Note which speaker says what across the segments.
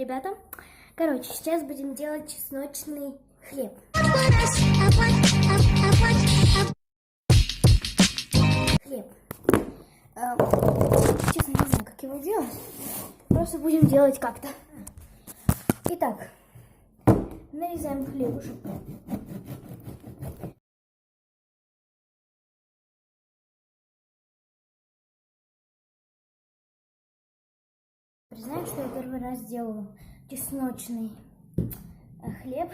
Speaker 1: ребята. Короче, сейчас будем делать чесночный хлеб. Хлеб. Честно, не знаю, как его делать. Просто будем делать как-то. Итак, нарезаем хлебушек. Признаю, что я первый раз делаю чесночный хлеб.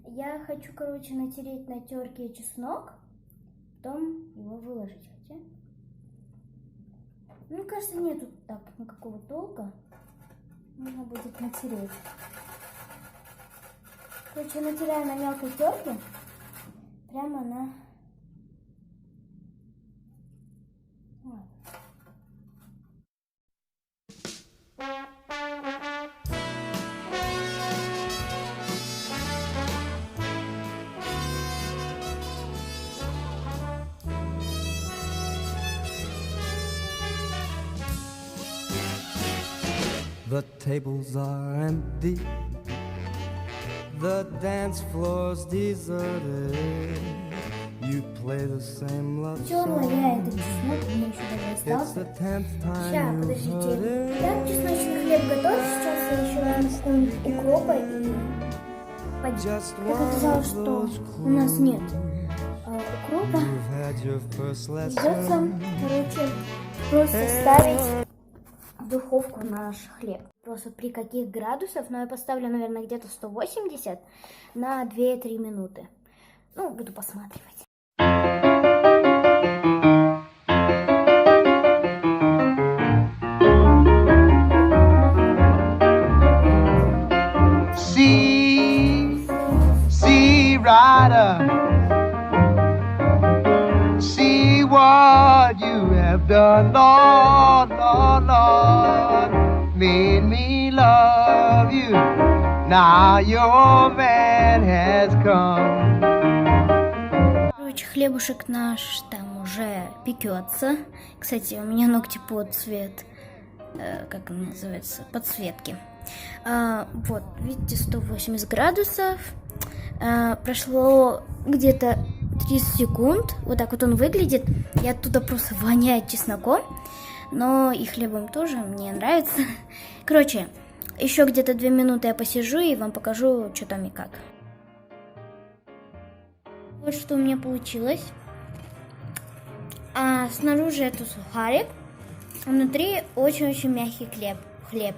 Speaker 1: Я хочу, короче, натереть на терке чеснок, потом его выложить. Хотя, мне кажется, нету так никакого толка. Нужно будет натереть. Короче, натеряю на мелкой терке прямо на...
Speaker 2: The tables are empty, the dance floor's deserted. You play the same love
Speaker 1: Терла я
Speaker 2: song.
Speaker 1: этот чеснок, мне еще даже
Speaker 2: It's
Speaker 1: остался.
Speaker 2: the 10th time
Speaker 1: Сейчас,
Speaker 2: you've
Speaker 1: подождите.
Speaker 2: heard
Speaker 1: Я
Speaker 2: it.
Speaker 1: чесночный хлеб готов. Сейчас я еще возьму какого-нибудь укропа и
Speaker 2: Just
Speaker 1: так
Speaker 2: one
Speaker 1: оказалось,
Speaker 2: of
Speaker 1: что
Speaker 2: those
Speaker 1: у нас
Speaker 2: clues.
Speaker 1: нет укропа.
Speaker 2: You've had your first
Speaker 1: Придется,
Speaker 2: lesson.
Speaker 1: короче, просто ставить в духовку наш хлеб. Просто при каких градусах, но я поставлю, наверное, где-то 180 на 2-3 минуты. Ну, буду посматривать.
Speaker 3: See rider, see what you have done, Lord, Lord, Lord, made me love you. Now your man has come.
Speaker 1: Короче, хлебушек наш там уже пекется. Кстати, у меня ногти под цвет, как он называется, подсветки. Вот, видите, 180 градусов. Прошло где-то 30 секунд. Вот так вот он выглядит. И оттуда просто воняет чесноком. Но и хлебом тоже мне нравится. Короче, еще где-то 2 минуты я посижу и вам покажу, что там и как. Вот что у меня получилось. Снаружи это сухарик, а внутри очень-очень мягкий хлеб.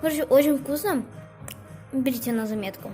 Speaker 1: Короче, очень вкусно. Берите на заметку.